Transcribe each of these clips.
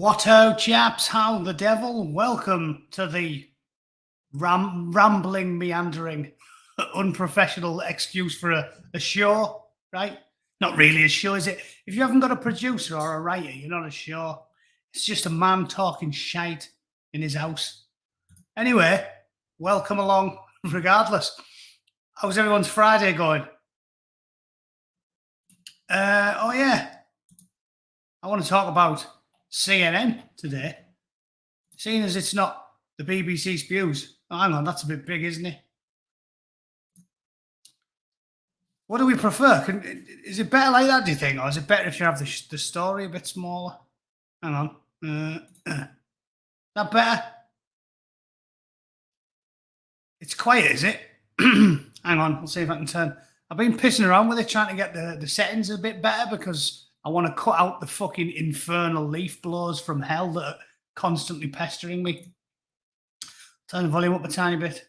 What ho, chaps? How the devil? Welcome to the rambling, meandering, unprofessional excuse for a show, right? Not really a show, is it? If you haven't got a producer or a writer, you're not a show. It's just a man talking shite in his house. Anyway, welcome along, regardless. How's everyone's Friday going? Oh, yeah. I want to talk about CNN today, seeing as it's not the BBC Spews. Oh, hang on, that's a bit big, isn't it? What do we prefer? Is it better like that, do you think? Or is it better if you have the story a bit smaller? Hang on. That better? It's quiet, is it? Hang on, I'll see if I can turn. I've been pissing around with it, trying to get the settings a bit better because I want to cut out the fucking infernal leaf blows from hell that are constantly pestering me. Turn the volume up a tiny bit.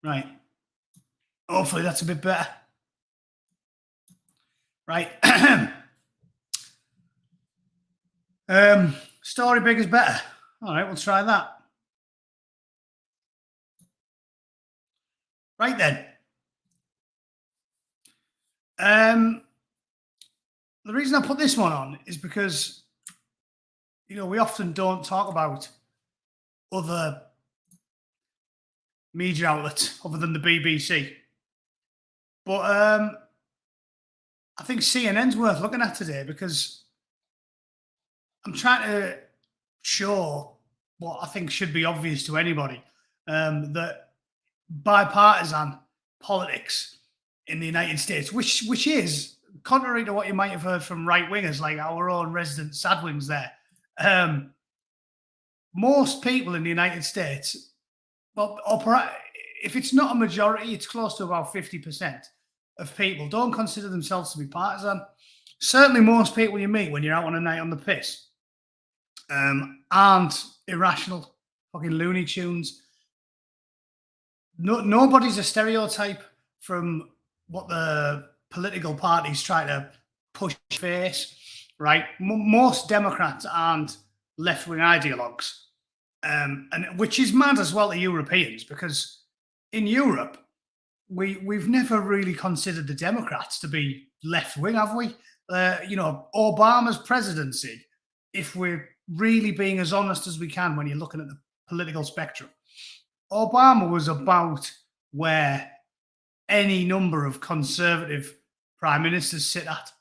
Right. Hopefully that's a bit better. Right. Story big is better. All right, we'll try that. Right then. The reason I put this one on is because, we often don't talk about other media outlets other than the BBC. But I think CNN's worth looking at today because I'm trying to show what I think should be obvious to anybody, that bipartisan politics in the United States, which is contrary to what you might have heard from right-wingers like our own resident Sadwings there. Most people in the United States, if it's not a majority, it's close to about 50% of people don't consider themselves to be partisan. Certainly most people you meet when you're out on a night on the piss aren't irrational, fucking Looney Tunes. Nobody's a stereotype from what the political parties try to push face, right? Most Democrats aren't left-wing ideologues, and which is mad as well to Europeans, because in Europe, we've never really considered the Democrats to be left-wing, have we? Obama's presidency, if we're really being as honest as we can when you're looking at the political spectrum, Obama was about where any number of conservative prime ministers sit at.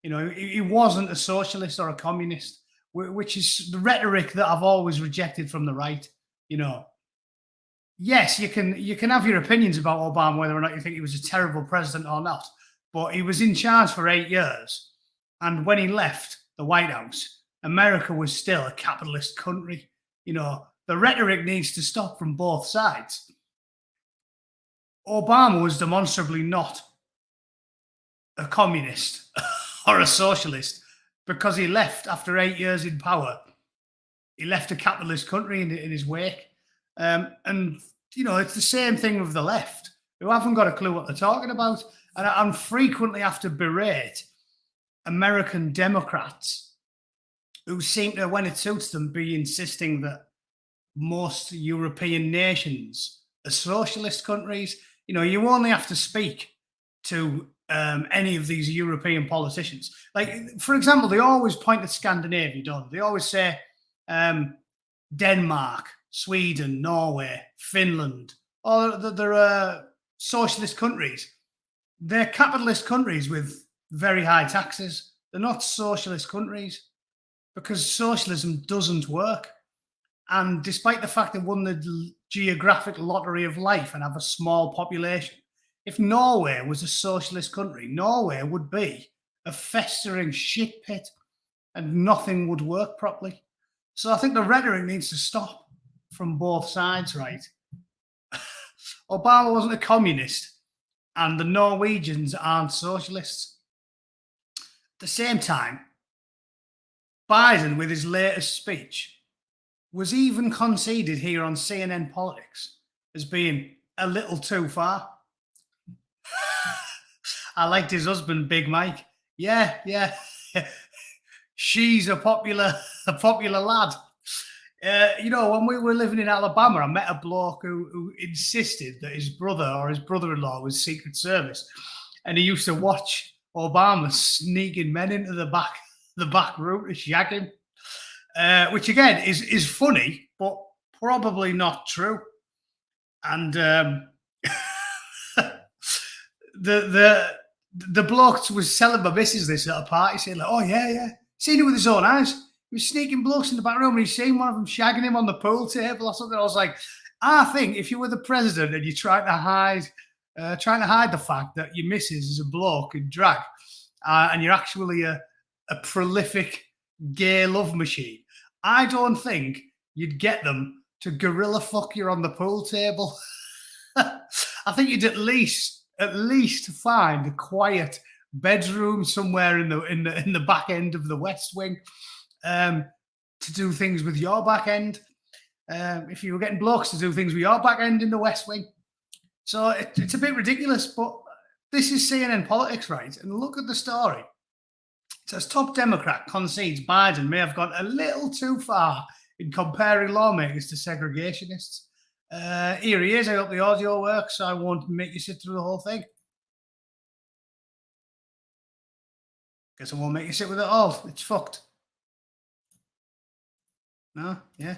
He wasn't a socialist or a communist, which is the rhetoric that I've always rejected from the right. Yes, you can have your opinions about Obama, whether or not you think he was a terrible president or not, but he was in charge for 8 years. And when he left the White House, America was still a capitalist country. The rhetoric needs to stop from both sides. Obama was demonstrably not a communist or a socialist because he left after 8 years in power. He left a capitalist country in his wake. It's the same thing with the left, who haven't got a clue what they're talking about. And I frequently have to berate American Democrats who seem to, when it suits them, be insisting that most European nations are socialist countries. You only have to speak to any of these European politicians. Like, for example, they always point at Scandinavia, don't they? They always say Denmark, Sweden, Norway, Finland. They're socialist countries. They're capitalist countries with very high taxes. They're not socialist countries because socialism doesn't work. And despite the fact they won the geographic lottery of life and have a small population, if Norway was a socialist country, Norway would be a festering shit pit and nothing would work properly. So I think the rhetoric needs to stop from both sides, right? Obama wasn't a communist and the Norwegians aren't socialists. At the same time, Biden, with his latest speech, was even conceded here on CNN Politics as being a little too far. I liked his husband, Big Mike. Yeah. she's a popular lad. You know, when we were living in Alabama, I met a bloke who insisted that his brother or his brother-in-law was Secret Service, and he used to watch Obama sneaking men into the back room to shag him, which again is funny, but probably not true. And the bloke was telling my missus this at a party, saying like, "Oh yeah, seen it with his own eyes. He was sneaking blokes in the back room, and he's seen one of them shagging him on the pool table or something." I was like, I think if you were the president and you're trying to hide the fact that your missus is a bloke in drag, and you're actually a prolific gay love machine, I don't think you'd get them to guerrilla fuck you on the pool table. I think you'd at least find a quiet bedroom somewhere in the back end of the West Wing to do things with your back end. If you were getting blokes to do things with your back end in the West Wing. So it's a bit ridiculous, but this is CNN politics, right? And look at the story. It says top Democrat concedes Biden may have gone a little too far in comparing lawmakers to segregationists. Here he is. I hope the audio works, so I won't make you sit through the whole thing. Guess I won't make you sit with it all. It's fucked. No? Yeah?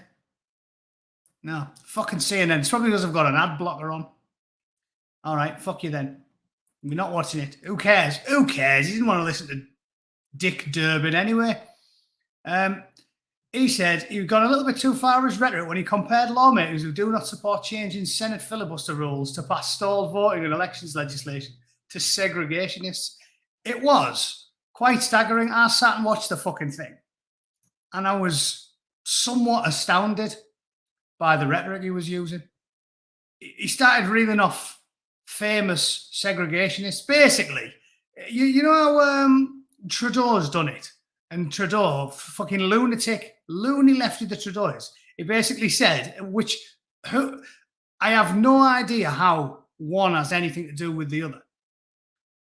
No. Fucking CNN. It's probably because I've got an ad blocker on. All right, fuck you then. We're not watching it. Who cares? Who cares? He didn't want to listen to Dick Durbin anyway. He said he'd gone a little bit too far in his rhetoric when he compared lawmakers who do not support changing Senate filibuster rules to pass stalled voting and elections legislation to segregationists. It was quite staggering. I sat and watched the fucking thing, and I was somewhat astounded by the rhetoric he was using. He started reeling off famous segregationists. Basically, you know how Trudeau's done it? And Trudeau, fucking lunatic, loony lefty the Trudeau is. He basically said, I have no idea how one has anything to do with the other.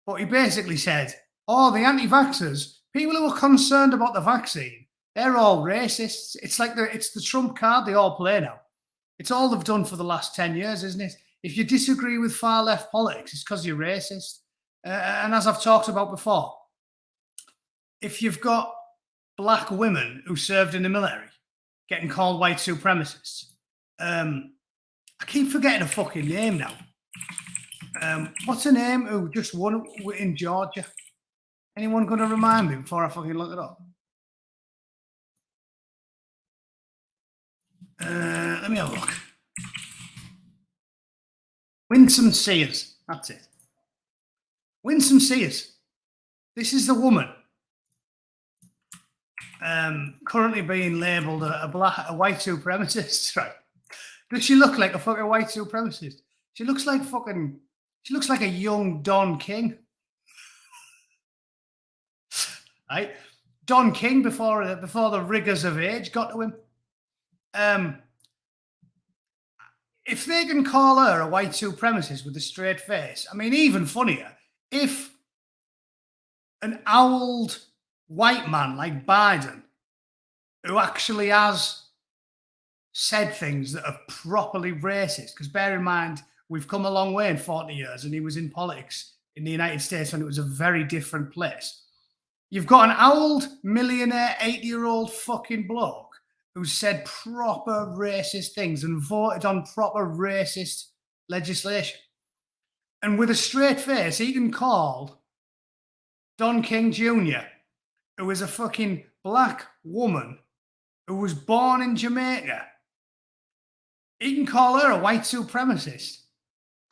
But he basically said, oh, the anti-vaxxers, people who are concerned about the vaccine, they're all racists. It's like it's the Trump card they all play now. It's all they've done for the last 10 years, isn't it? If you disagree with far left politics, it's because you're racist. And as I've talked about before, if you've got black women who served in the military getting called white supremacists, I keep forgetting her fucking name now. What's her name who just won in Georgia? Anyone going to remind me before I fucking look it up? Let me have a look. Winsome Sears. That's it. Winsome Sears. This is the woman currently being labelled a white supremacist, right? Does she look like a fucking white supremacist? She looks like a young Don King. Right? Don King before the rigors of age got to him. If they can call her a white supremacist with a straight face, I mean, even funnier, if an old white man like Biden, who actually has said things that are properly racist, because bear in mind, we've come a long way in 40 years, and he was in politics in the United States when it was a very different place. You've got an old millionaire 80-year-old fucking bloke who said proper racist things and voted on proper racist legislation. And with a straight face, he can call Don King Jr., who is a fucking black woman who was born in Jamaica, he can call her a white supremacist.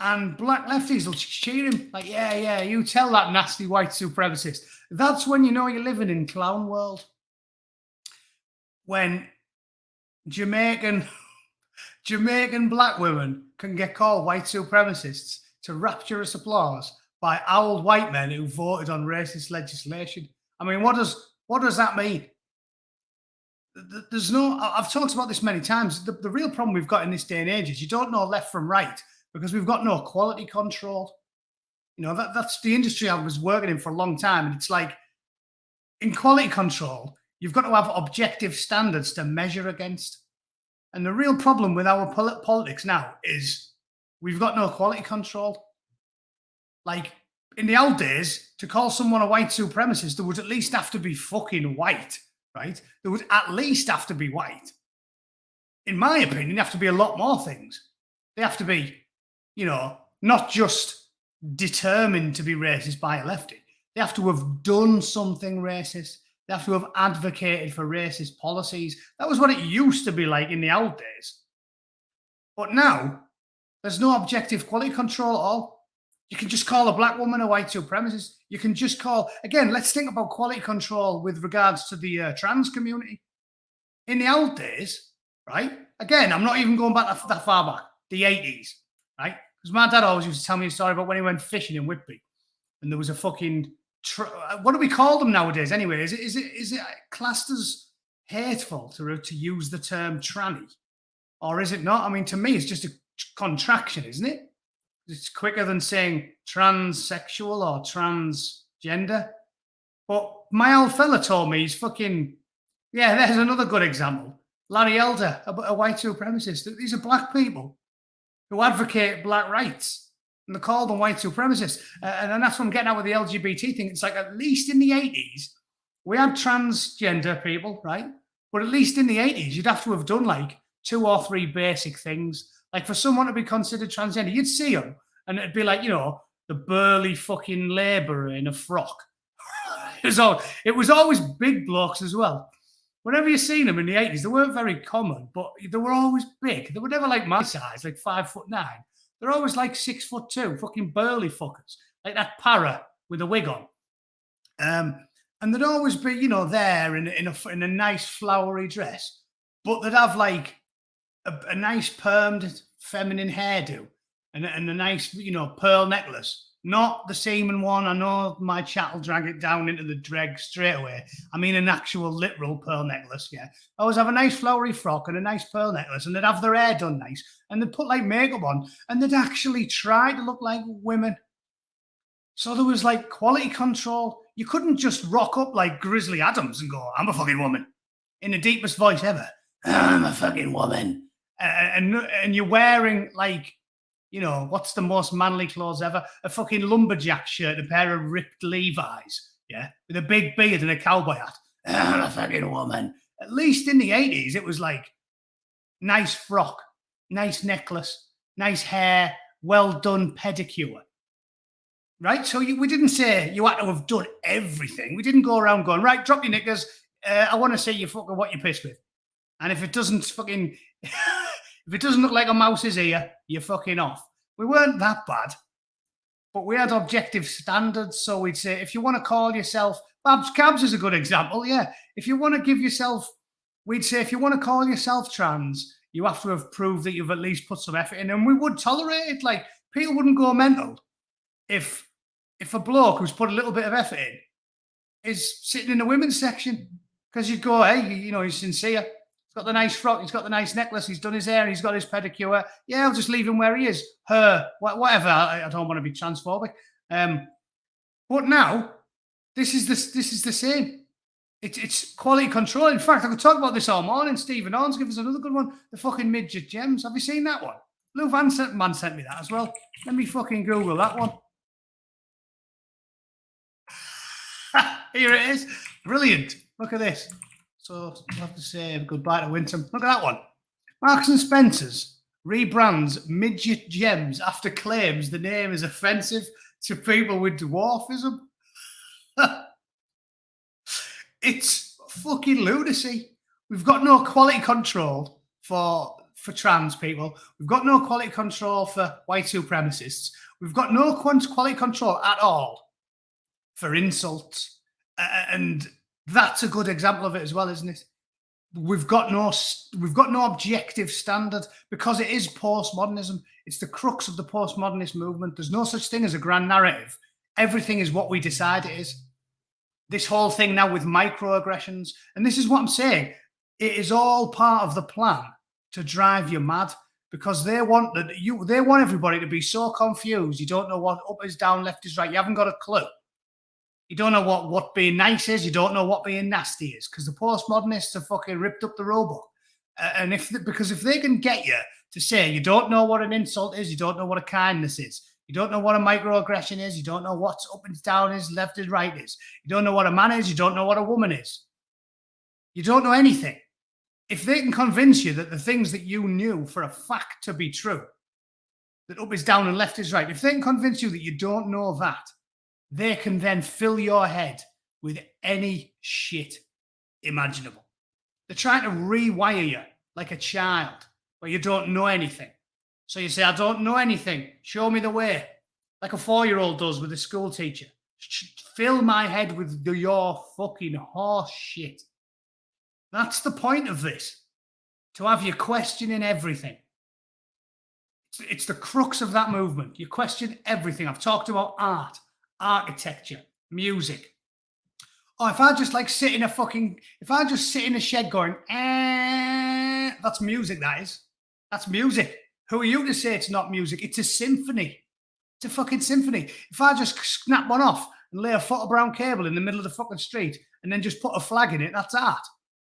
And black lefties will cheer him like, yeah, you tell that nasty white supremacist. That's when you know you're living in clown world. When Jamaican black women can get called white supremacists to rapturous applause by old white men who voted on racist legislation. I mean, what does that mean? There's no. I've talked about this many times. The real problem we've got in this day and age is you don't know left from right because we've got no quality control. You know, that's the industry I was working in for a long time, and it's like in quality control, You've got to have objective standards to measure against. And the real problem with our politics now is we've got no quality control. Like in the old days, to call someone a white supremacist, there would at least have to be fucking white, right? There would at least have to be white. In my opinion, they have to be a lot more things. They have to be, you know, not just determined to be racist by a lefty. They have to have done something racist. They have to have advocated for racist policies. That was what it used to be like in the old days. But now, there's no objective quality control at all. You can just call a black woman a white supremacist. You can just call, again, let's think about quality control with regards to the trans community. In the old days, right? Again, I'm not even going back that far back, the 80s, right? Because my dad always used to tell me a story about when he went fishing in Whitby, and there was a fucking what do we call them nowadays? Anyway, is it classed as hateful to use the term tranny, or is it not? I mean, to me, it's just a contraction, isn't it? It's quicker than saying transsexual or transgender. But my old fella told me he's fucking there's another good example. Larry Elder, a white supremacist. These are black people who advocate black rights. And they call them white supremacists. And that's what I'm getting at with the LGBT thing. It's like at least in the 80s, we had transgender people, right? But at least in the 80s, you'd have to have done like 2 or 3 basic things. Like for someone to be considered transgender, you'd see them and it'd be like, you know, the burly fucking labourer in a frock. It was always big blokes as well. Whenever you seen them in the 80s, they weren't very common, but they were always big. They were never like my size, like 5'9". They're always like 6'2", fucking burly fuckers, like that para with a wig on. And they'd always be, you know, there in a nice flowery dress, but they'd have like a nice permed feminine hairdo and a nice, you know, pearl necklace. Not the semen one. I know my chat will drag it down into the dregs straight away. I mean an actual literal pearl necklace, yeah. I always have a nice flowery frock and a nice pearl necklace, and they'd have their hair done nice, and they'd put like makeup on, and they'd actually try to look like women. So there was like quality control. You couldn't just rock up like Grizzly Adams and go, I'm a fucking woman, in the deepest voice ever. I'm a fucking woman. And you're wearing like, you know, what's the most manly clothes ever? A fucking lumberjack shirt, a pair of ripped Levi's, yeah, with a big beard and a cowboy hat. I'm a fucking woman. At least in the 80s, it was like nice frock, nice necklace, nice hair, well done pedicure. Right? So we didn't say you had to have done everything. We didn't go around going, right, drop your knickers. I want to see you fucking what you pissed with. And if it doesn't fucking... If it doesn't look like a mouse's ear, you're fucking off. We weren't that bad, but we had objective standards. So we'd say, if you want to call yourself, Cabs is a good example, yeah. If you want to give yourself, we'd say, if you want to call yourself trans, you have to have proved that you've at least put some effort in, and we would tolerate it. Like, people wouldn't go mental if a bloke who's put a little bit of effort in is sitting in the women's section, because you'd go, hey, you know, he's sincere. He's got the nice frock, he's got the nice necklace, he's done his hair, he's got his pedicure. Yeah, I'll just leave him where he is. Her, whatever. I don't want to be transphobic. But now, this is the same. It's quality control. In fact, I could talk about this all morning. Stephen Orns give us another good one. The fucking midget gems. Have you seen that one? Lou Van Man sent me that as well. Let me fucking Google that one. Here it is. Brilliant. Look at this. So I'll have to say goodbye to Winton. Look at that one. Marks and Spencer's rebrands midget gems after claims the name is offensive to people with dwarfism. It's fucking lunacy. We've got no quality control for trans people. We've got no quality control for white supremacists. We've got no quality control at all for insults. And that's a good example of it as well, isn't it? We've got no objective standard because it is postmodernism. It's the crux of the postmodernist movement. There's no such thing as a grand narrative. Everything is what we decide it is. This whole thing now with microaggressions, and this is what I'm saying, it is all part of the plan to drive you mad, because they want everybody to be so confused you don't know what up is down, left is right. You haven't got a clue. You don't know what being nice is. You don't know what being nasty is, because the postmodernists have fucking ripped up the rule book. And because if they can get you to say you don't know what an insult is, you don't know what a kindness is, you don't know what a microaggression is, you don't know what's up and down is, left and right is, you don't know what a man is, you don't know what a woman is, you don't know anything. If they can convince you that the things that you knew for a fact to be true, that up is down and left is right, if they can convince you that you don't know that, they can then fill your head with any shit imaginable. They're trying to rewire you like a child where you don't know anything. So you say, I don't know anything. Show me the way. Like a 4-year-old does with a school teacher. Fill my head with your fucking horse shit. That's the point of this. To have you questioning everything. It's the crux of that movement. You question everything. I've talked about art, architecture, music. Oh, if I just sit in a shed going, that's music, that is. That's music. Who are you to say it's not music? It's a symphony. It's a fucking symphony. If I just snap one off and lay a foot of brown cable in the middle of the fucking street and then just put a flag in it, that's art.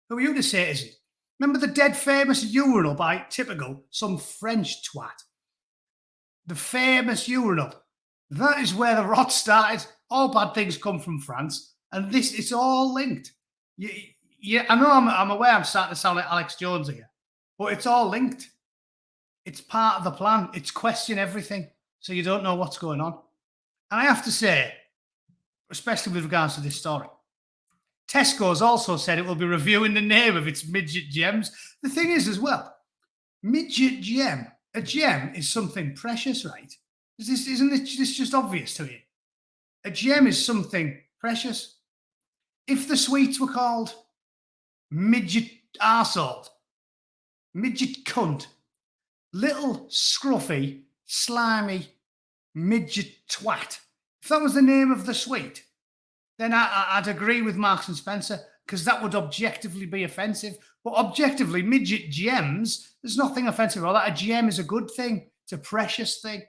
Who are you to say it isn't? Remember the dead famous urinal by Typical, some French twat? The famous urinal. That is where the rot started. All bad things come from France. And it's all linked. Yeah, I know I'm aware I'm starting to sound like Alex Jones here, but it's all linked. It's part of the plan. It's question everything, so you don't know what's going on. And I have to say, especially with regards to this story, Tesco's also said it will be reviewing the name of its midget gems. The thing is as well, midget gem. A gem is something precious, right? Isn't this just obvious to you? A gem is something precious. If the sweets were called midget arsehole, midget cunt, little scruffy, slimy, midget twat, if that was the name of the sweet, then I'd agree with Marks and Spencer, because that would objectively be offensive. But objectively, midget gems, there's nothing offensive about that. A gem is a good thing. It's a precious thing.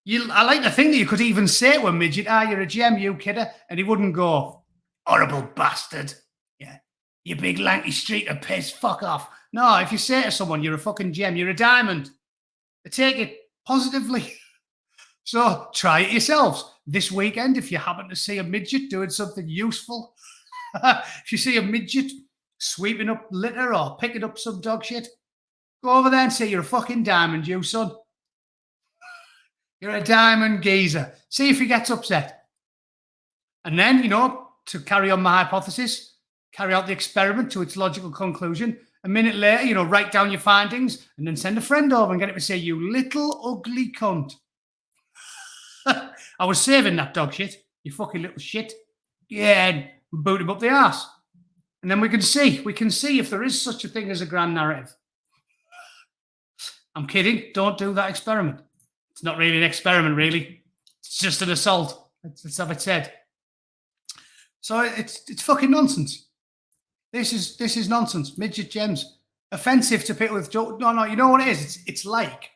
I like to think that you could even say to a midget, you're a gem, you kidder, and he wouldn't go, horrible bastard. Yeah. You big lanky street of piss, fuck off. No, if you say to someone, you're a fucking gem, you're a diamond, they take it positively. So try it yourselves. This weekend, if you happen to see a midget doing something useful, if you see a midget sweeping up litter or picking up some dog shit, go over there and say, you're a fucking diamond, you son. You're a diamond geezer. See if he gets upset. And then, to carry on my hypothesis, carry out the experiment to its logical conclusion. A minute later, write down your findings and then send a friend over and get him to say, you little ugly cunt. I was saving that dog shit, you fucking little shit. Yeah, and boot him up the arse. And then we can see if there is such a thing as a grand narrative. I'm kidding. Don't do that experiment. It's not really an experiment, really. It's just an assault. Let's have it said. So it's fucking nonsense. This is nonsense. Midget gems. Offensive to people with... No, you know what it is? It's like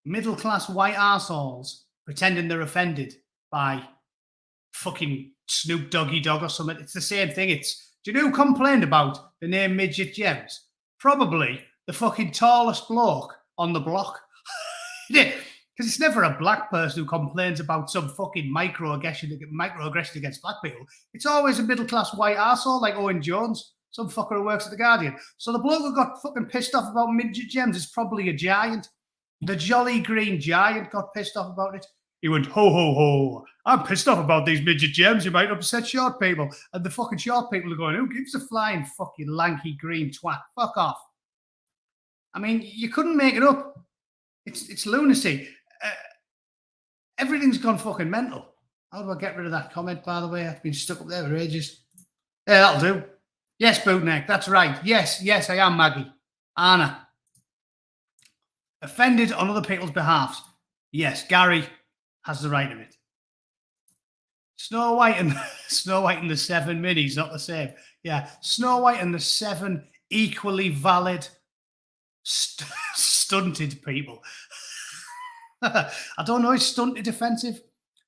middle-class white arseholes pretending they're offended by fucking Snoop Doggy Dogg or something. It's the same thing. Do you know who complained about the name midget gems? Probably the fucking tallest bloke on the block. Because it's never a black person who complains about some fucking microaggression against black people. It's always a middle-class white arsehole like Owen Jones, some fucker who works at The Guardian. So the bloke who got fucking pissed off about midget gems is probably a giant. The jolly green giant got pissed off about it. He went, ho, ho, ho. I'm pissed off about these midget gems. You might upset short people. And the fucking short people are going, who gives a flying fucking lanky green twat? Fuck off. I mean, you couldn't make it up. It's lunacy. Everything's gone fucking mental. How do I get rid of that comment, by the way? I've been stuck up there for ages. Yeah, that'll do. Yes, Bootneck, that's right. Yes, I am Maggie. Anna. Offended on other people's behalf. Yes, Gary has the right of it. Snow White and the 7 minis, not the same. Yeah, Snow White and the 7 equally valid stunted people. I don't know, is stunted offensive?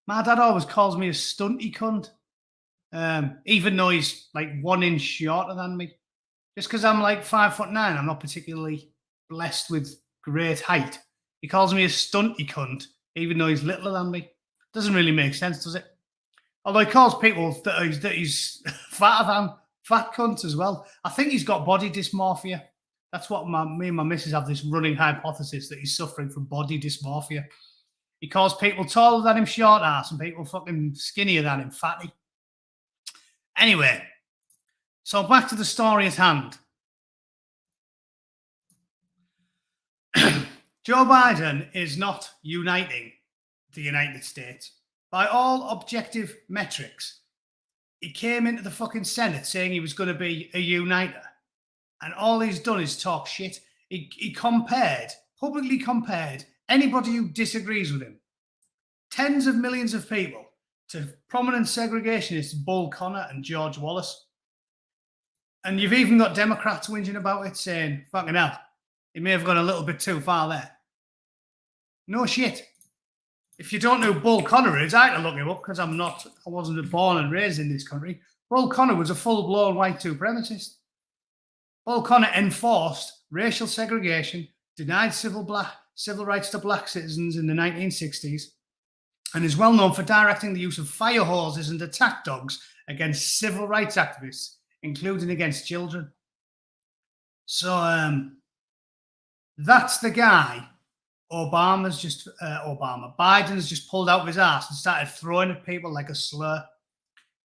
My dad always calls me a stunty cunt. even though he's like 1 inch shorter than me. Just because I'm like 5'9", I'm not particularly blessed with great height. He calls me a stunty cunt, even though he's littler than me. Doesn't really make sense, does it? Although he calls people that he's fatter than, fat cunt as well. I think he's got body dysmorphia. That's what me and my missus have this running hypothesis, that he's suffering from body dysmorphia. He calls people taller than him short ass and people fucking skinnier than him fatty. Anyway, so back to the story at hand. Joe Biden is not uniting the United States. By all objective metrics, he came into the fucking Senate saying he was going to be a uniter. And all he's done is talk shit. He publicly compared anybody who disagrees with him, tens of millions of people, to prominent segregationists Bull Connor and George Wallace. And you've even got Democrats whinging about it, saying, fucking hell, he may have gone a little bit too far there. No shit. If you don't know who Bull Connor is, I had to look him up because I wasn't born and raised in this country. Bull Connor was a full-blown white supremacist. Bull Connor enforced racial segregation, denied civil rights to black citizens in the 1960s, and is well known for directing the use of fire hoses and attack dogs against civil rights activists, including against children. So that's the guy Biden's just pulled out of his ass and started throwing at people like a slur.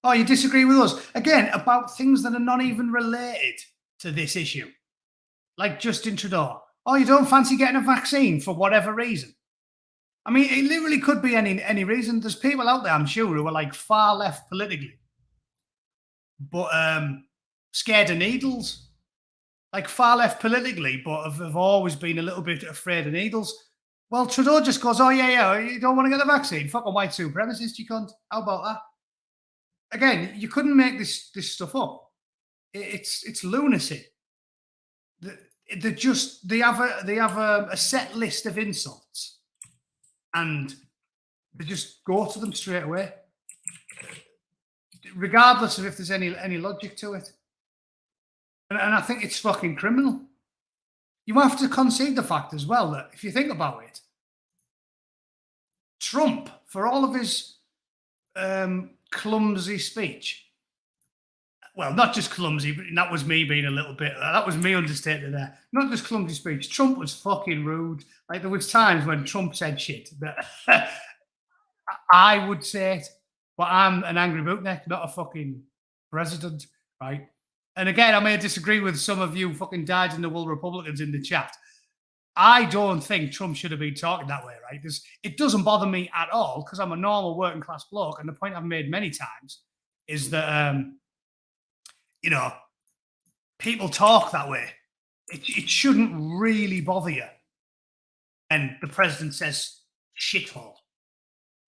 Oh, you disagree with us? Again, about things that are not even related to this issue. Like Justin Trudeau. Oh, you don't fancy getting a vaccine for whatever reason? I mean, it literally could be any reason. There's people out there, I'm sure, who are like far left politically, but scared of needles. Like far left politically, but have always been a little bit afraid of needles. Well, Trudeau just goes, oh, yeah, you don't want to get the vaccine? Fucking white supremacist, you cunt. How about that? Again, you couldn't make this stuff up. It's lunacy. They have a set list of insults, and they just go to them straight away, regardless of if there's any logic to it. And I think it's fucking criminal. You have to concede the fact as well that if you think about it, Trump, for all of his clumsy speech, well, not just clumsy, but that was me being a little bit, that was me understated there. Not just clumsy speech. Trump was fucking rude. Like there was times when Trump said shit that I would say it, but I'm an angry bootneck, not a fucking president, right? And again, I may disagree with some of you fucking dyed-in-the-wool Republicans in the chat. I don't think Trump should have been talking that way, right? It doesn't bother me at all because I'm a normal working-class bloke, and the point I've made many times is that, people talk that way. It shouldn't really bother you. And the president says shithole,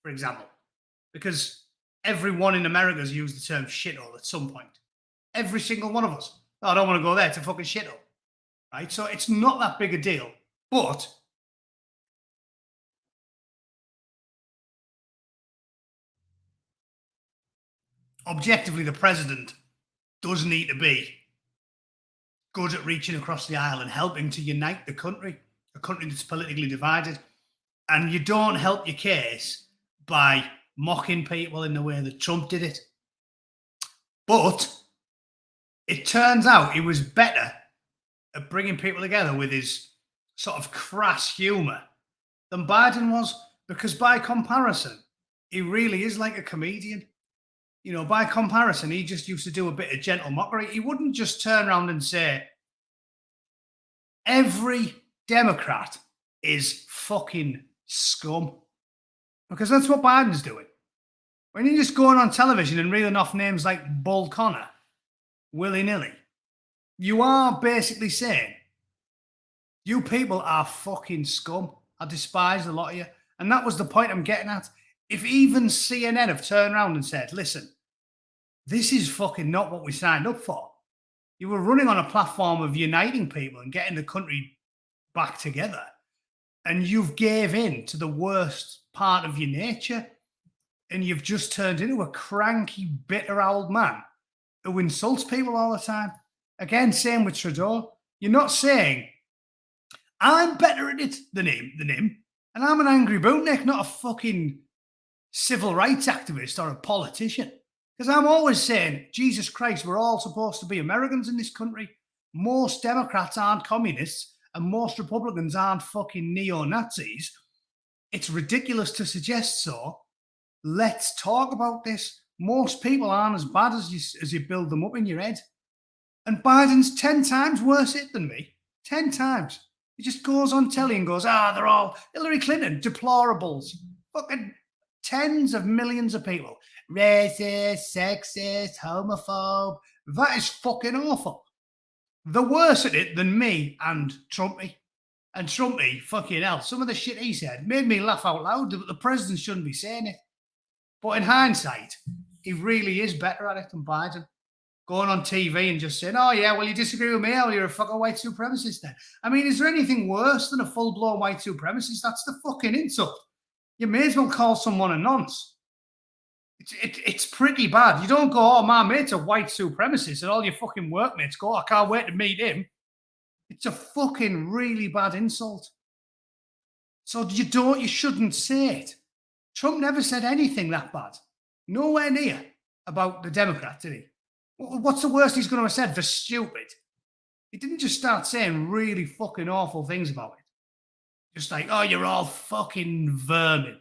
for example, because everyone in America has used the term shithole at some point. Every single one of us. Oh, I don't want to go there. It's a fucking shithole. Right? So it's not that big a deal. But objectively, the president does need to be good at reaching across the aisle and helping to unite the country, a country that's politically divided. And you don't help your case by mocking people in the way that Trump did it. But it turns out he was better at bringing people together with his sort of crass humor than Biden was, because by comparison, he really is like a comedian. By comparison, he just used to do a bit of gentle mockery. He wouldn't just turn around and say, every Democrat is fucking scum. Because that's what Biden's doing. When you're just going on television and reeling off names like Bull Connor, willy-nilly, you are basically saying, you people are fucking scum. I despise a lot of you. And that was the point I'm getting at. If even CNN have turned around and said, listen, this is fucking not what we signed up for. You were running on a platform of uniting people and getting the country back together. And you've gave in to the worst part of your nature. and you've just turned into a cranky, bitter old man who insults people all the time. Again, same with Trudeau. You're not saying, I'm better at it than him, and I'm an angry bootneck, not a fucking civil rights activist or a politician. Because I'm always saying, Jesus Christ, we're all supposed to be Americans in this country. Most Democrats aren't communists, and most Republicans aren't fucking neo-Nazis. It's ridiculous to suggest so. Let's talk about this. Most people aren't as bad as you build them up in your head. And Biden's 10 times worse it than me. 10 times. He just goes on telly and goes, they're all Hillary Clinton, deplorables. Fucking tens of millions of people. Racist, sexist, homophobe. That is fucking awful. They're worse at it than me and Trumpy. And Trumpy, fucking hell, some of the shit he said made me laugh out loud, but the president shouldn't be saying it. But in hindsight, he really is better at it than Biden. Going on TV and just saying, well, you disagree with me, well, you're a fucking white supremacist then. I mean, is there anything worse than a full-blown white supremacist? That's the fucking insult. You may as well call someone a nonce. It's pretty bad. You don't go, my mate's a white supremacist, and all your fucking workmates go, I can't wait to meet him. It's a fucking really bad insult. So you shouldn't say it. Trump never said anything that bad. Nowhere near about the Democrats, did he? What's the worst he's going to have said? They're stupid. He didn't just start saying really fucking awful things about it. Just like, you're all fucking vermin.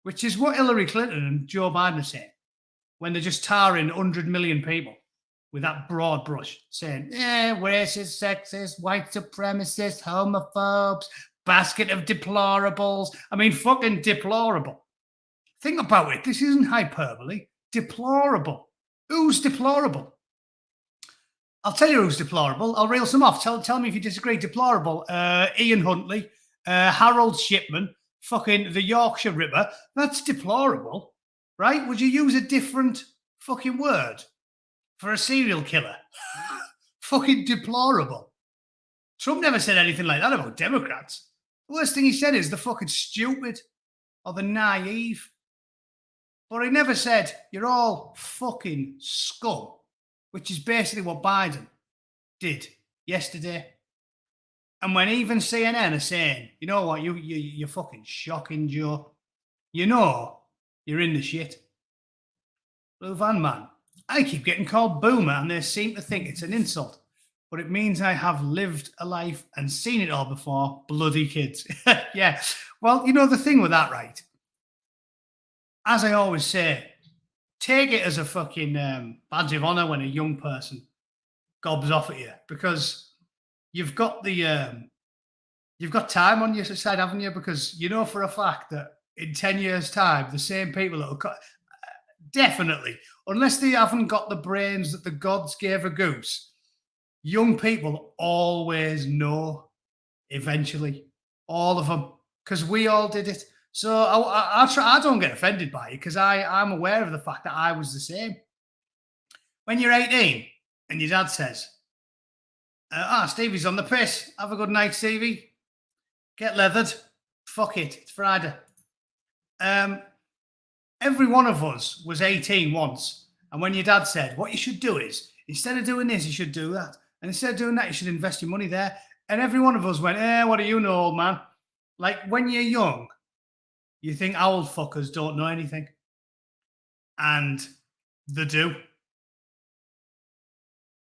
Which is what Hillary Clinton and Joe Biden are saying when they're just tarring 100 million people with that broad brush, saying, racist, sexist, white supremacists, homophobes, basket of deplorables. I mean, fucking deplorable. Think about it. This isn't hyperbole. Deplorable. Who's deplorable? I'll tell you who's deplorable. I'll reel some off. Tell me if you disagree. Deplorable. Ian Huntley, Harold Shipman, fucking the Yorkshire Ripper. That's deplorable, right? Would you use a different fucking word for a serial killer? Fucking deplorable. Trump never said anything like that about Democrats. The worst thing he said is the fucking stupid or the naive. But he never said, you're all fucking scum, which is basically what Biden did yesterday. And when even CNN are saying, you know what, you're fucking shocking, Joe. You know you're in the shit. Blue Van Man, I keep getting called boomer and they seem to think it's an insult. But it means I have lived a life and seen it all before. Bloody kids. Yeah. Well, you know the thing with that, right? As I always say, take it as a fucking badge of honor when a young person gobs off at you, because you've got time on your side, haven't you? Because you know for a fact that in 10 years' time, the same people that will definitely, unless they haven't got the brains that the gods gave a goose, young people always know eventually, all of them, because we all did it. So I don't get offended by it, because I'm aware of the fact that I was the same. When you're 18 and your dad says, Stevie's on the piss, have a good night, Stevie. Get leathered. Fuck it, it's Friday. Every one of us was 18 once. And when your dad said, what you should do is, instead of doing this, you should do that. And instead of doing that, you should invest your money there. And every one of us went, what do you know, old man? Like, when you're young, you think old fuckers don't know anything. And they do.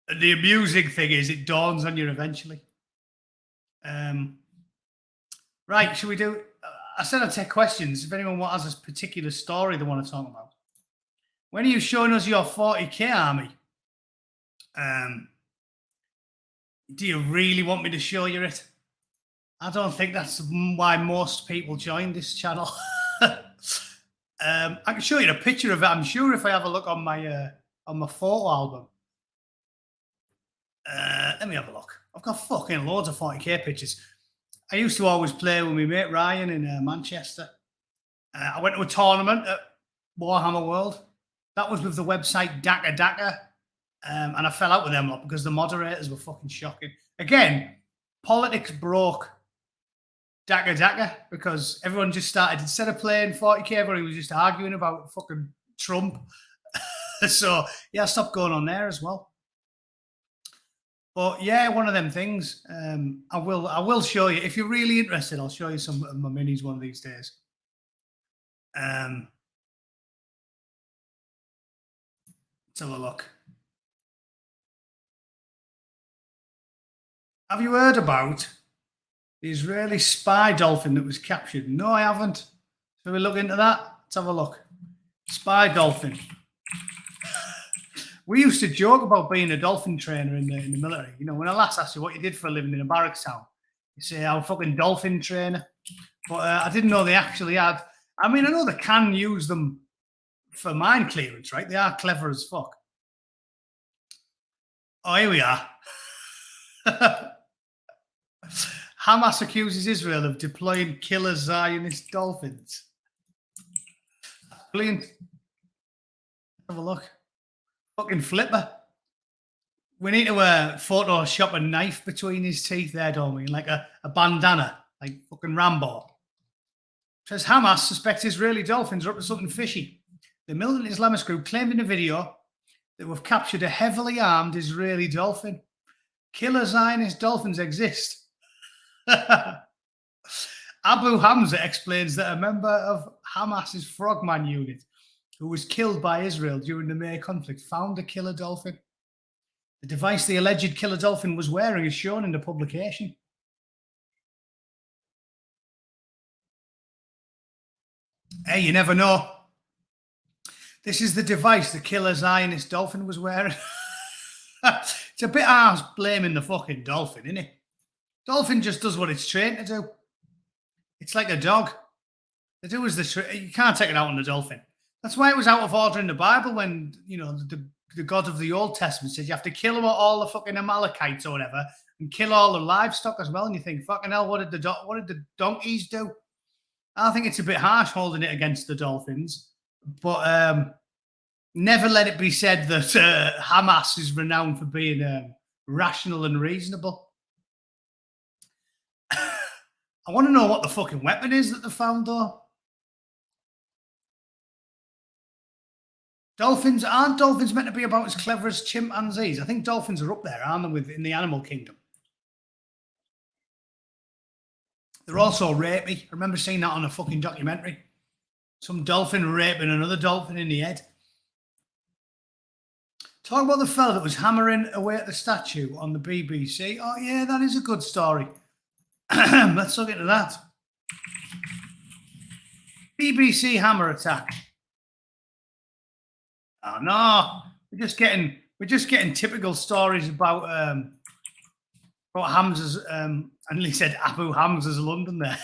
And the amusing thing is, it dawns on you eventually. Right, should we do... I said I'd take questions if anyone has a particular story they want to talk about. When are you showing us your 40k army? Do you really want me to show you it? I don't think that's why most people join this channel. I can show you a picture of it, I'm sure, if I have a look on my photo album. Let me have a look. I've got fucking loads of 40k pictures. I used to always play with my mate Ryan in Manchester. I went to a tournament at Warhammer World. That was with the website Daka Daka. And I fell out with them a lot because the moderators were fucking shocking. Again, politics broke Daka Daka, because everyone just started, instead of playing 40k, everybody was just arguing about fucking Trump. So yeah, I stopped going on there as well. But yeah, one of them things. I will show you, if you're really interested. I'll show you some of my minis one of these days. Let's have a look. Have you heard about the Israeli spy dolphin that was captured? No, I haven't. Shall we look into that? Let's have a look. Spy dolphin. We used to joke about being a dolphin trainer in the military. You know, when I last asked you what you did for a living in a barracks town, you say, I'm a fucking dolphin trainer. But I didn't know they actually had. I mean, I know they can use them for mine clearance, right? They are clever as fuck. Oh, here we are. Hamas accuses Israel of deploying killer Zionist dolphins. Brilliant. Have a look. Fucking flipper. We need to Photoshop a knife between his teeth there, don't we? Like a bandana, like fucking Rambo. Says Hamas suspects Israeli dolphins are up to something fishy. The militant Islamist group claimed in a video that we've captured a heavily armed Israeli dolphin. Killer Zionist dolphins exist. Abu Hamza explains that a member of Hamas's Frogman unit who was killed by Israel during the May conflict found a killer dolphin. The device the alleged killer dolphin was wearing is shown in the publication. Hey, you never know. This is the device the killer Zionist dolphin was wearing. It's a bit harsh blaming the fucking dolphin, isn't it? Dolphin just does what it's trained to do. It's like a dog. They do as you can't take it out on the dolphin. That's why it was out of order in the Bible when, you know, the God of the Old Testament said you have to kill all the fucking Amalekites or whatever and kill all the livestock as well. And you think, fucking hell, what did the donkeys do? I think it's a bit harsh holding it against the dolphins, but never let it be said that Hamas is renowned for being rational and reasonable. I want to know what the fucking weapon is that they found, though. Aren't dolphins meant to be about as clever as chimpanzees? I think dolphins are up there, aren't they, in the animal kingdom? They're also rapey. I remember seeing that on a fucking documentary. Some dolphin raping another dolphin in the head. Talk about the fella that was hammering away at the statue on the BBC. Oh, yeah, that is a good story. Let's look into that. BBC hammer attack. Oh no, we're just getting typical stories about Hamza's and he said Abu Hamza's London there.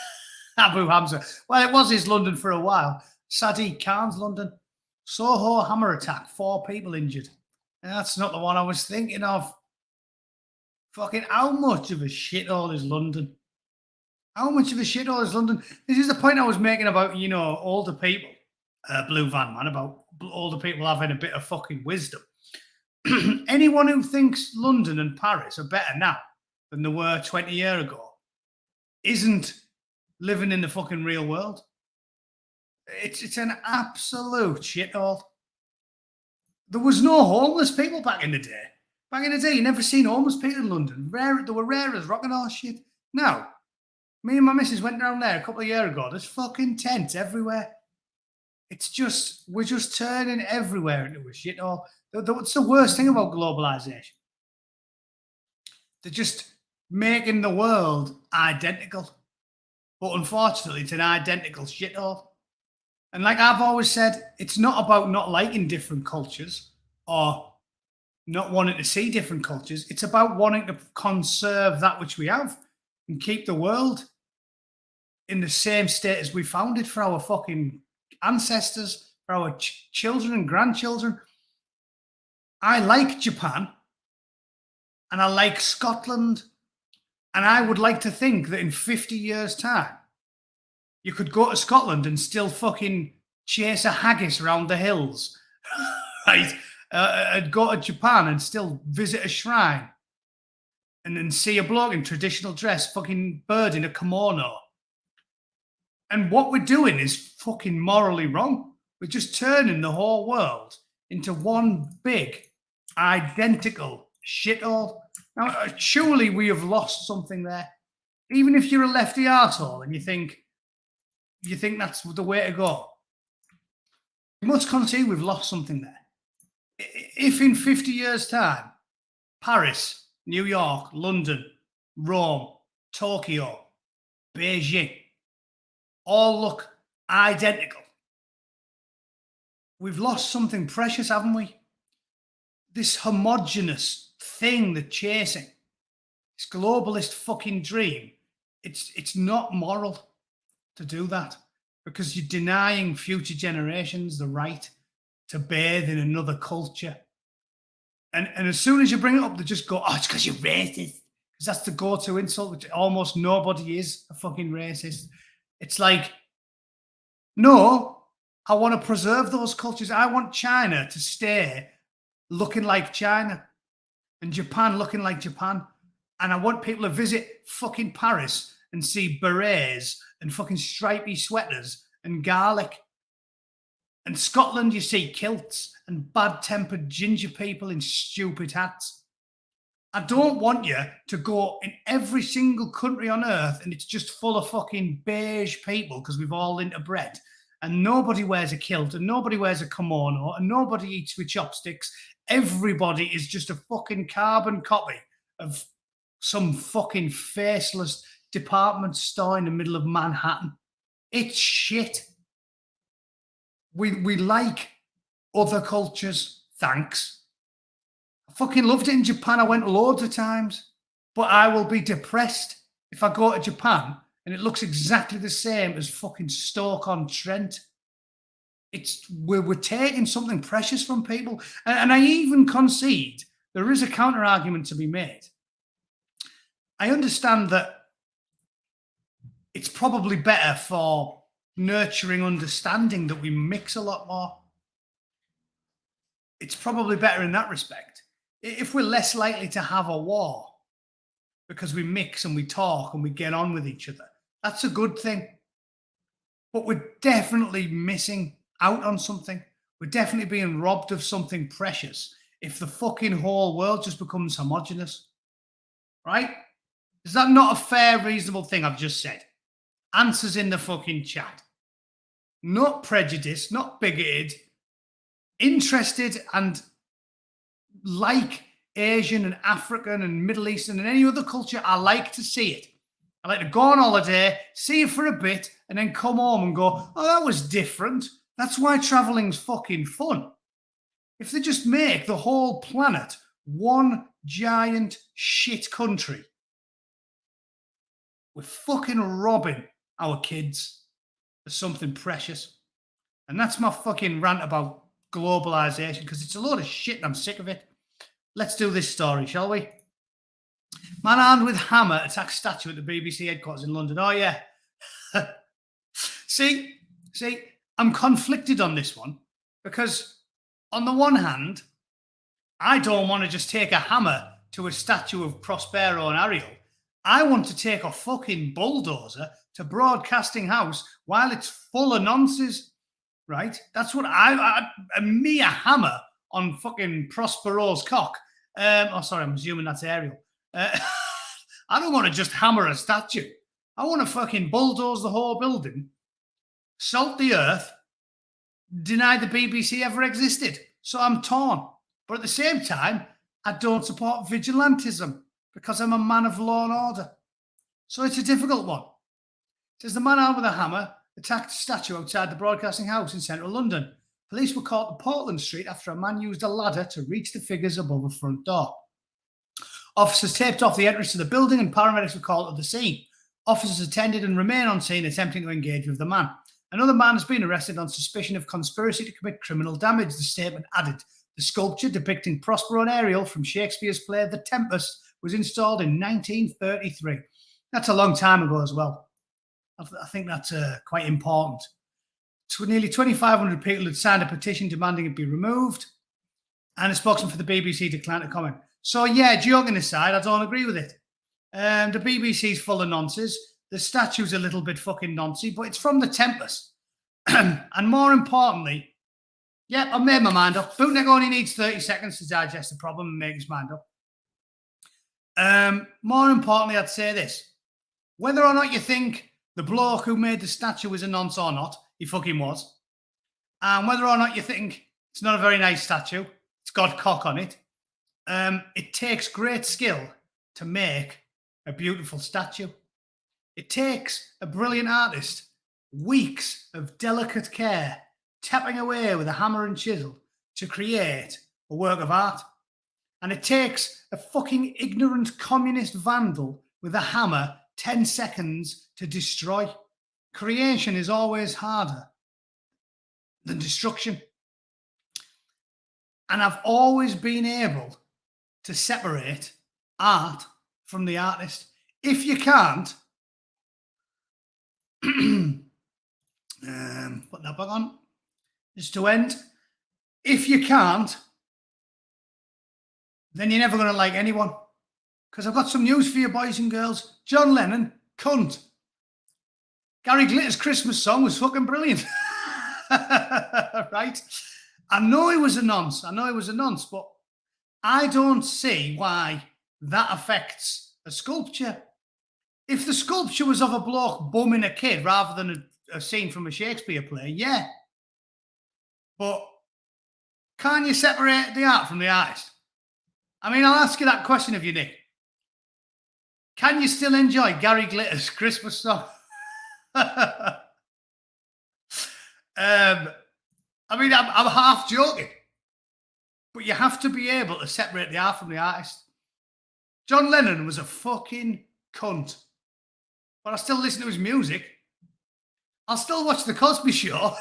Abu Hamza. Well, it was his London for a while. Sadiq Khan's London. Soho hammer attack, 4 people injured. And that's not the one I was thinking of. Fucking how much of a shithole is London? How much of a shithole is London? This is the point I was making about, you know, older people. Blue Van Man, about older people having a bit of fucking wisdom. Anyone who thinks London and Paris are better now than they were 20 years ago isn't living in the fucking real world. It's an absolute shithole. There was no homeless people back in the day. Back in the day, you never seen homeless people in London. They were rare as rock and all shit. Now, me and my missus went down there a couple of years ago. There's fucking tents everywhere. We're just turning everywhere into a shithole. What's the worst thing about globalization? They're just making the world identical. But unfortunately, it's an identical shithole. And like I've always said, it's not about not liking different cultures or not wanting to see different cultures. It's about wanting to conserve that which we have and keep the world in the same state as we found it for our fucking ancestors, for our children and grandchildren. I like Japan and I like Scotland, and I would like to think that in 50 years' time, you could go to Scotland and still fucking chase a haggis around the hills, right? And go to Japan and still visit a shrine and then see a bloke in traditional dress fucking bird in a kimono And what we're doing is fucking morally wrong. We're just turning the whole world into one big, identical shithole. Now, surely we have lost something there. Even if you're a lefty arsehole and you think that's the way to go, you must concede we've lost something there. If in 50 years' time, Paris, New York, London, Rome, Tokyo, Beijing all look identical, we've lost something precious, haven't we? This homogenous thing they're chasing, this globalist fucking dream, it's not moral to do that, because you're denying future generations the right to bathe in another culture. And as soon as you bring it up, they just go, oh, it's because you're racist. Because that's the go-to insult, which almost nobody is a fucking racist. It's like, no, I want to preserve those cultures. I want China to stay looking like China and Japan looking like Japan. And I want people to visit fucking Paris and see berets and fucking stripy sweaters and garlic. And Scotland, you see kilts and bad-tempered ginger people in stupid hats. I don't want you to go in every single country on earth and it's just full of fucking beige people because we've all interbred. And nobody wears a kilt and nobody wears a kimono and nobody eats with chopsticks. Everybody is just a fucking carbon copy of some fucking faceless department store in the middle of Manhattan. It's shit. We like other cultures, thanks. I fucking loved it in Japan. I went loads of times. But I will be depressed if I go to Japan and it looks exactly the same as fucking Stoke-on-Trent. We're taking something precious from people. And I even concede there is a counter-argument to be made. I understand that it's probably better for nurturing understanding that we mix a lot more. It's probably better in that respect. If we're less likely to have a war because we mix and we talk and we get on with each other, that's a good thing. But we're definitely missing out on something. We're definitely being robbed of something precious if the fucking whole world just becomes homogenous. Right? Is that not a fair, reasonable thing I've just said? Answers in the fucking chat. Not prejudiced, not bigoted, interested and like Asian and African and Middle Eastern and any other culture. I like to see it. I like to go on holiday, see it for a bit, and then come home and go, oh, that was different. That's why traveling's fucking fun. If they just make the whole planet one giant shit country, we're fucking robbing our kids of something precious. And that's my fucking rant about globalization, because it's a load of shit and I'm sick of it. Let's do this story, shall we? Man armed with hammer attacks statue at the BBC headquarters in London. Oh, yeah. See, I'm conflicted on this one, because on the one hand, I don't want to just take a hammer to a statue of Prospero and Ariel. I want to take a fucking bulldozer to Broadcasting House while it's full of nonsense, right? That's what a mere hammer on fucking Prospero's cock. Sorry, I'm assuming that's Ariel. I don't want to just hammer a statue. I want to fucking bulldoze the whole building, salt the earth, deny the BBC ever existed. So I'm torn. But at the same time, I don't support vigilantism because I'm a man of law and order. So it's a difficult one. It says the man armed with a hammer attacked a statue outside the Broadcasting House in central London. Police were caught at Portland Street after a man used a ladder to reach the figures above a front door. Officers taped off the entrance to the building and paramedics were called to the scene. Officers attended and remain on scene attempting to engage with the man. Another man has been arrested on suspicion of conspiracy to commit criminal damage, the statement added. The sculpture depicting Prospero and Ariel from Shakespeare's play The Tempest was installed in 1933. That's a long time ago as well. I think that's quite important. Nearly 2,500 people had signed a petition demanding it be removed, and a spokesman for the BBC declined to comment. So, yeah, joking aside, I don't agree with it. The BBC's full of nonsense. the statue's a little bit fucking noncy, but it's from the Tempest. And more importantly, yep, I've made my mind up. Bootneck only needs 30 seconds to digest the problem and make his mind up. More importantly, I'd say this. Whether or not you think the bloke who made the statue is a nonce or not, he fucking was. And whether or not you think it's not a very nice statue, it's got cock on it, it takes great skill to make a beautiful statue. It takes a brilliant artist weeks of delicate care, tapping away with a hammer and chisel to create a work of art. And it takes a fucking ignorant communist vandal with a hammer 10 seconds to destroy. Creation is always harder than destruction. And I've always been able to separate art from the artist. If you can't, put that back on, just to end. If you can't, then you're never going to like anyone. Because I've got some news for you, boys and girls. John Lennon, cunt. Gary Glitter's Christmas song was fucking brilliant. Right? I know he was a nonce. But I don't see why that affects a sculpture. If the sculpture was of a bloke bumming a kid rather than a scene from a Shakespeare play, yeah. But can you separate the art from the artist? I mean, I'll ask you that question of you, Nick. Can you still enjoy Gary Glitter's Christmas song? I mean, I'm half joking. But you have to be able to separate the art from the artist. John Lennon was a fucking cunt. But I still listen to his music. I'll still watch The Cosby Show.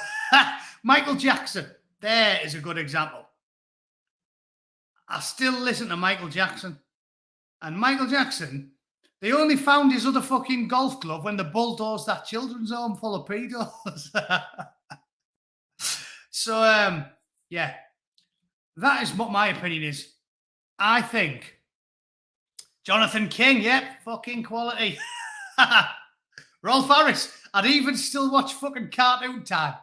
Michael Jackson. There is a good example. I still listen to Michael Jackson. And Michael Jackson, they only found his other fucking golf club when they bulldozed that children's home full of pedos. So, yeah. That is what my opinion is. I think Jonathan King, yep, fucking quality. Rolf Harris, I'd even still watch fucking Cartoon Time.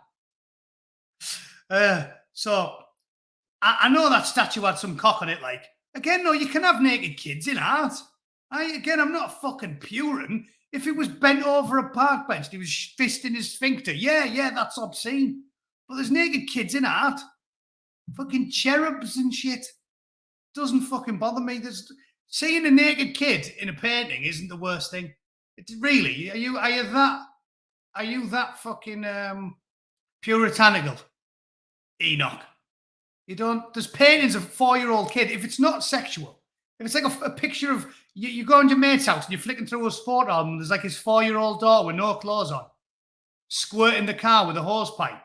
So, I know that statue had some cock on it, like. Again, no, you can have naked kids in art. I'm not a fucking Puritan. If it was bent over a park bench, he was fisting his sphincter. Yeah, that's obscene. But there's naked kids in art. Fucking cherubs and shit. Doesn't fucking bother me. Seeing a naked kid in a painting isn't the worst thing. It's really, are you that fucking puritanical, Enoch? You don't. There's paintings of a 4-year-old kid. If it's not sexual, if it's like a picture of you go on your mate's house and you're flicking through his photo album, there's like his 4-year-old daughter with no clothes on, squirting the car with a hose pipe.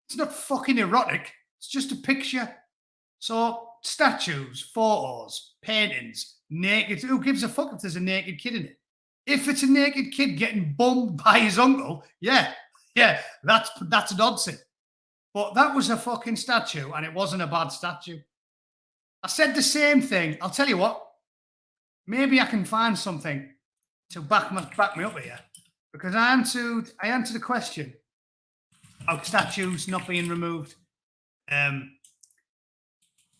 It's not fucking erotic. It's just a picture. So statues, photos, paintings, naked. Who gives a fuck if there's a naked kid in it? If it's a naked kid getting bummed by his uncle, yeah, that's nonsense. But that was a fucking statue, and it wasn't a bad statue. I said the same thing. I'll tell you what. Maybe I can find something to back me up here, because I answered the question of statues not being removed in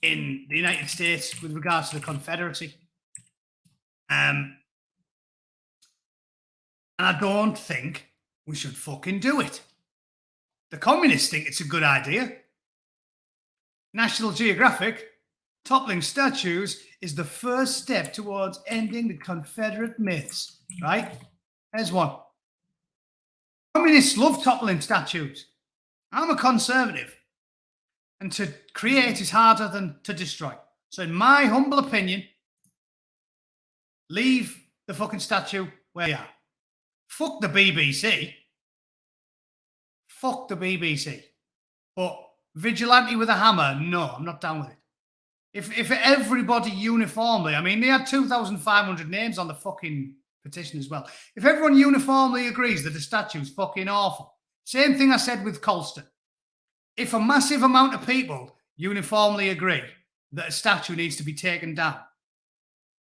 the United States with regards to the Confederacy. And I don't think we should fucking do it. The communists think it's a good idea. National Geographic, toppling statues is the first step towards ending the Confederate myths, right? There's one. Communists love toppling statues. I'm a conservative. And to create is harder than to destroy. So in my humble opinion, leave the fucking statue where you are. Fuck the BBC. Fuck the BBC. But vigilante with a hammer, no, I'm not down with it. If everybody uniformly, I mean, they had 2,500 names on the fucking petition as well. If everyone uniformly agrees that the statue's fucking awful, same thing I said with Colston. If a massive amount of people uniformly agree that a statue needs to be taken down,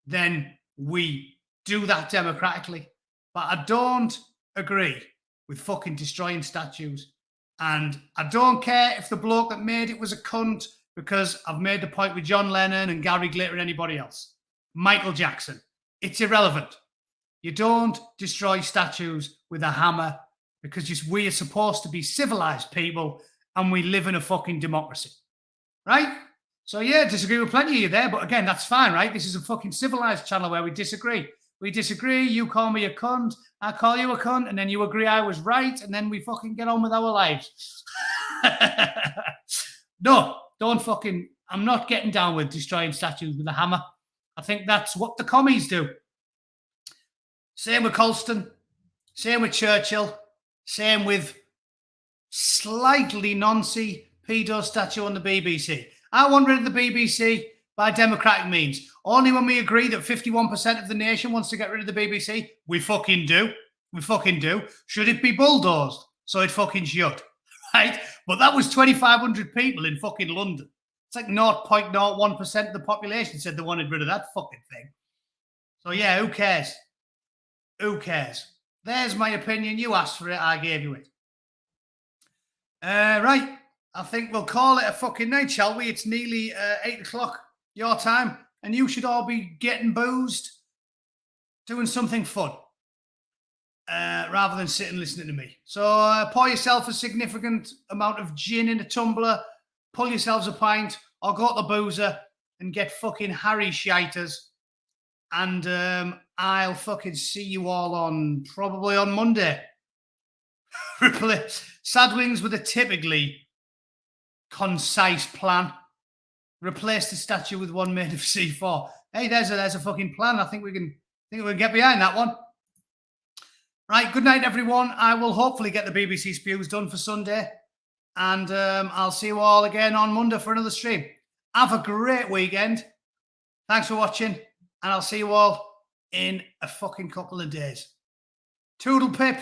then we do that democratically. but I don't agree with fucking destroying statues. And I don't care if the bloke that made it was a cunt, because I've made the point with John Lennon and Gary Glitter and anybody else. Michael Jackson. It's irrelevant. You don't destroy statues with a hammer, because we are supposed to be civilized people and we live in a fucking democracy. Right? So yeah, disagree with plenty of you there, but again, that's fine, right? This is a fucking civilized channel where we disagree. We disagree, you call me a cunt, I call you a cunt, and then you agree I was right, and then we fucking get on with our lives. No, don't fucking, I'm not getting down with destroying statues with a hammer. I think that's what the commies do. Same with Colston, same with Churchill, same with slightly noncy pedo statue on the BBC. I want rid of the BBC by democratic means. Only when we agree that 51% of the nation wants to get rid of the BBC, we fucking do. We fucking do. Should it be bulldozed? So it fucking should, right? But that was 2,500 people in fucking London. It's like 0.01% of the population said they wanted rid of that fucking thing. So yeah, who cares? Who cares? There's my opinion. You asked for it. I gave you it. Right. I think we'll call it a fucking night, shall we? It's nearly 8 o'clock your time, and you should all be getting boozed, doing something fun, rather than sitting listening to me. So pour yourself a significant amount of gin in a tumbler, pull yourselves a pint, or go to the boozer and get fucking Harry shiters. And I'll fucking see you all probably on Monday. Sad Wings with a typically concise plan. Replace the statue with one made of C4. Hey, there's a fucking plan. I think we can get behind that one. Right, good night, everyone. I will hopefully get the BBC spews done for Sunday, and I'll see you all again on Monday for another stream. Have a great weekend. Thanks for watching, and I'll see you all in a fucking couple of days. Toodle pip.